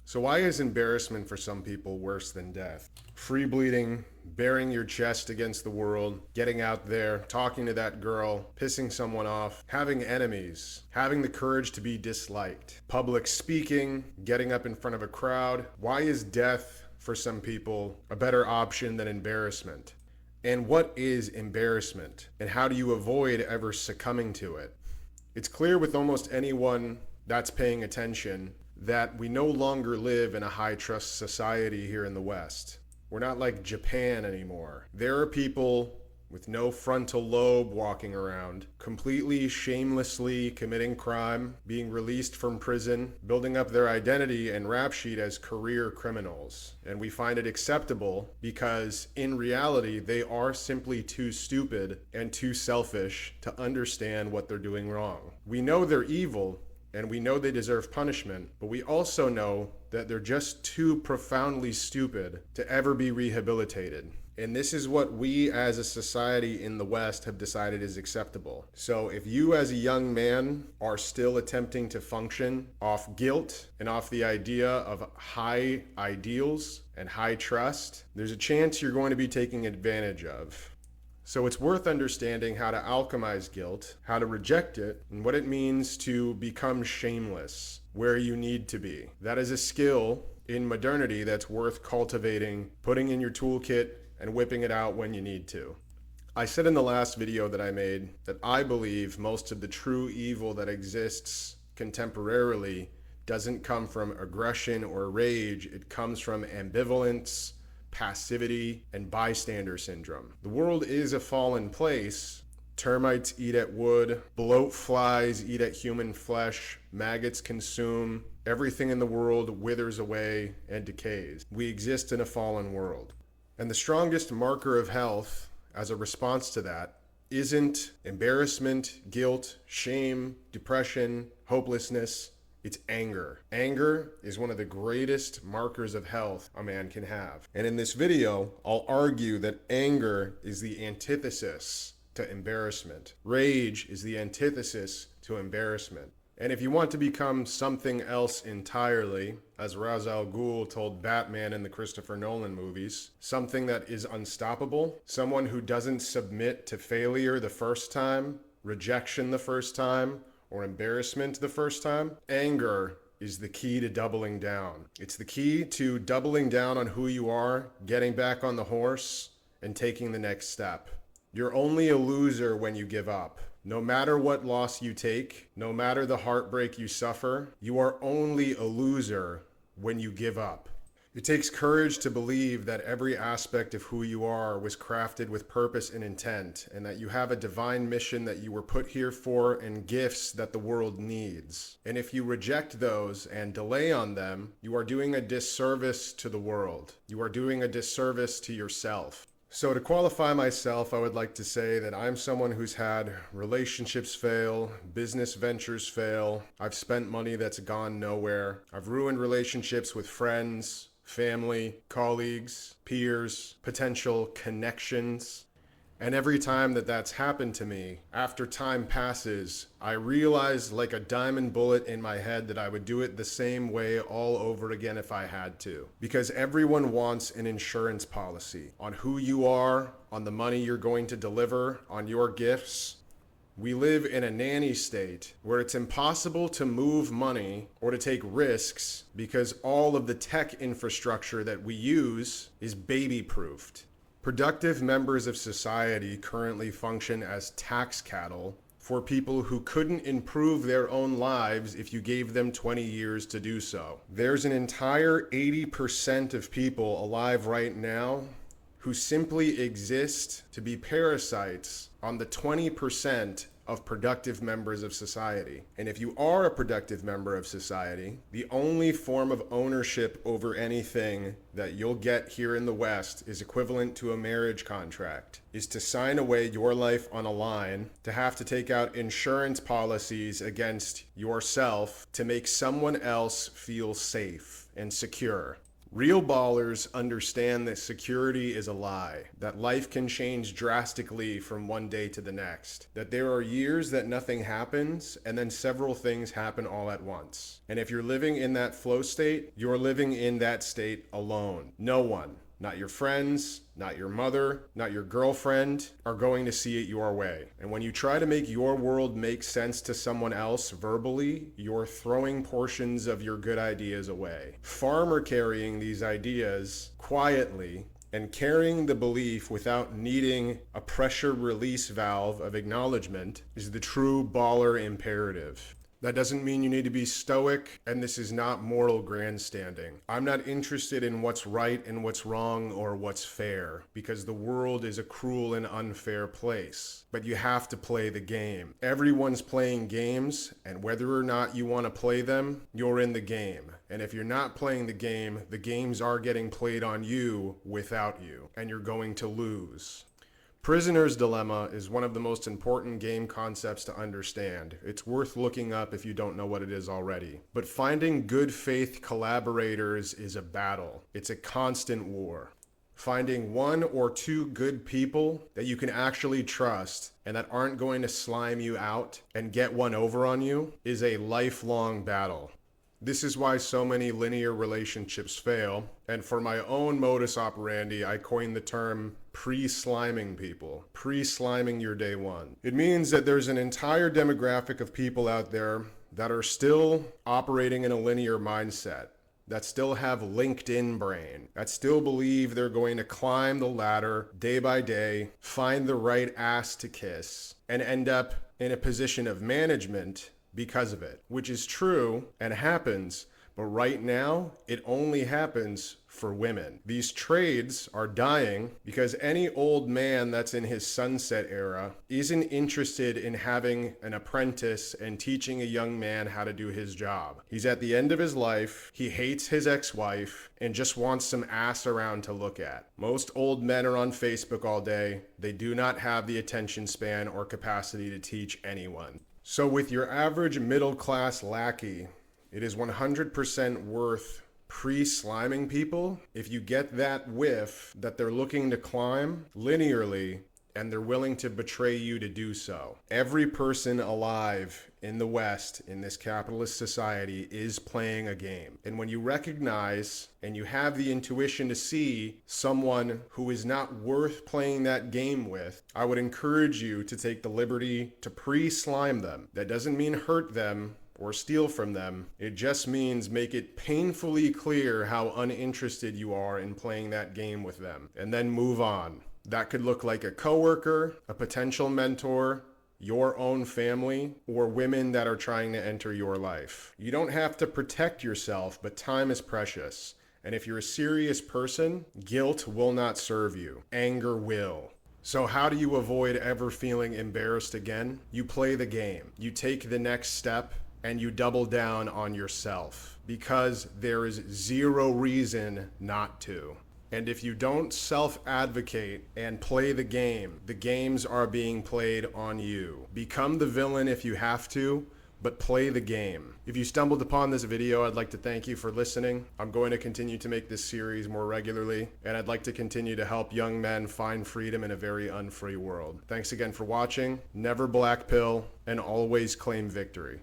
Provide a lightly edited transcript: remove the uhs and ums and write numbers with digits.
So why is embarrassment for some people worse than death? Free bleeding, bearing your chest against the world, getting out there, talking to that girl, pissing someone off, having enemies, having the courage to be disliked, public speaking, getting up in front of a crowd. Why is death for some people a better option than embarrassment? And what is embarrassment? And how do you avoid ever succumbing to it? It's clear with almost anyone that's paying attention that we no longer live in a high trust society here in the West. We're not like Japan anymore. There are people with no frontal lobe walking around, completely shamelessly committing crime, being released from prison, building up their identity and rap sheet as career criminals. And we find it acceptable because in reality, they are simply too stupid and too selfish to understand what they're doing wrong. We know they're evil, and we know they deserve punishment, but we also know that they're just too profoundly stupid to ever be rehabilitated. And this is what we as a society in the West have decided is acceptable. So if you as a young man are still attempting to function off guilt and off the idea of high ideals and high trust, there's a chance you're going to be taken advantage of. So it's worth understanding how to alchemize guilt, how to reject it, and what it means to become shameless where you need to be. That is a skill in modernity that's worth cultivating, putting in your toolkit, and whipping it out when you need to. I said in the last video that I made that I believe most of the true evil that exists contemporarily doesn't come from aggression or rage, it comes from ambivalence, passivity, and bystander syndrome. The world is a fallen place. Termites eat at wood, bloat flies eat at human flesh, maggots consume, everything in the world withers away and decays. We exist in a fallen world. And the strongest marker of health as a response to that isn't embarrassment, guilt, shame, depression, hopelessness. It's anger. Anger is one of the greatest markers of health a man can have. And in this video, I'll argue that anger is the antithesis to embarrassment. Rage is the antithesis to embarrassment. And if you want to become something else entirely, as Ra's al Ghul told Batman in the Christopher Nolan movies, something that is unstoppable, someone who doesn't submit to failure the first time, rejection the first time, or embarrassment the first time, anger is the key to doubling down. It's the key to doubling down on who you are, getting back on the horse, and taking the next step. You're only a loser when you give up. No matter what loss you take, no matter the heartbreak you suffer, you are only a loser when you give up. It takes courage to believe that every aspect of who you are was crafted with purpose and intent, and that you have a divine mission that you were put here for and gifts that the world needs. And if you reject those and delay on them, you are doing a disservice to the world. You are doing a disservice to yourself. So to qualify myself, I would like to say that I'm someone who's had relationships fail, business ventures fail. I've spent money that's gone nowhere. I've ruined relationships with friends, family, colleagues, peers, potential connections. And every time that that's happened to me, after time passes, I realize like a diamond bullet in my head that I would do it the same way all over again if I had to. Because everyone wants an insurance policy on who you are, on the money you're going to deliver, on your gifts. We live in a nanny state where it's impossible to move money or to take risks because all of the tech infrastructure that we use is baby-proofed. Productive members of society currently function as tax cattle for people who couldn't improve their own lives if you gave them 20 years to do so. There's an entire 80% of people alive right now who simply exist to be parasites on the 20% of productive members of society. And if you are a productive member of society, the only form of ownership over anything that you'll get here in the West is equivalent to a marriage contract, is to sign away your life on a line, to have to take out insurance policies against yourself to make someone else feel safe and secure. Real ballers understand that security is a lie, that life can change drastically from one day to the next, that there are years that nothing happens and then several things happen all at once. And if you're living in that flow state, you're living in that state alone. No one, not your friends, not your mother, not your girlfriend, are going to see it your way. And when you try to make your world make sense to someone else verbally, you're throwing portions of your good ideas away. Far carrying these ideas quietly and carrying the belief without needing a pressure release valve of acknowledgement is the true baller imperative. That doesn't mean you need to be stoic, and this is not moral grandstanding. I'm not interested in what's right and what's wrong or what's fair, because the world is a cruel and unfair place. But you have to play the game. Everyone's playing games, and whether or not you want to play them, you're in the game. And if you're not playing the games are getting played on you without you, and you're going to lose. Prisoner's dilemma is one of the most important game concepts to understand. It's worth looking up if you don't know what it is already. But finding good faith collaborators is a battle. It's a constant war. Finding one or two good people that you can actually trust and that aren't going to slime you out and get one over on you is a lifelong battle. This is why so many linear relationships fail, and for my own modus operandi, I coined the term pre-sliming people, pre-sliming your day one. It means that there's an entire demographic of people out there that are still operating in a linear mindset, that still have LinkedIn brain, that still believe they're going to climb the ladder day by day, find the right ass to kiss, and end up in a position of management because of it, which is true and happens, but right now it only happens for women. These trades are dying because any old man that's in his sunset era isn't interested in having an apprentice and teaching a young man how to do his job. He's at the end of his life, he hates his ex-wife, and just wants some ass around to look at. Most old men are on Facebook all day. They do not have the attention span or capacity to teach anyone. So with your average middle-class lackey, it is 100% worth pre-sliming people if you get that whiff that they're looking to climb linearly and they're willing to betray you to do so. Every person alive in the West, in this capitalist society, is playing a game. And when you recognize and you have the intuition to see someone who is not worth playing that game with, I would encourage you to take the liberty to pre-slime them. That doesn't mean hurt them or steal from them. It just means make it painfully clear how uninterested you are in playing that game with them, and then move on. That could look like a coworker, a potential mentor, your own family, or women that are trying to enter your life. You don't have to protect yourself, but time is precious. And if you're a serious person, guilt will not serve you. Anger will. So how do you avoid ever feeling embarrassed again? You play the game. You take the next step and you double down on yourself, because there is zero reason not to. And if you don't self-advocate and play the games are being played on you. Become the villain if you have to, but play the game. If you stumbled upon this video, I'd like to thank you for listening. I'm going to continue to make this series more regularly, and I'd like to continue to help young men find freedom in a very unfree world. Thanks again for watching. Never black pill, and always claim victory.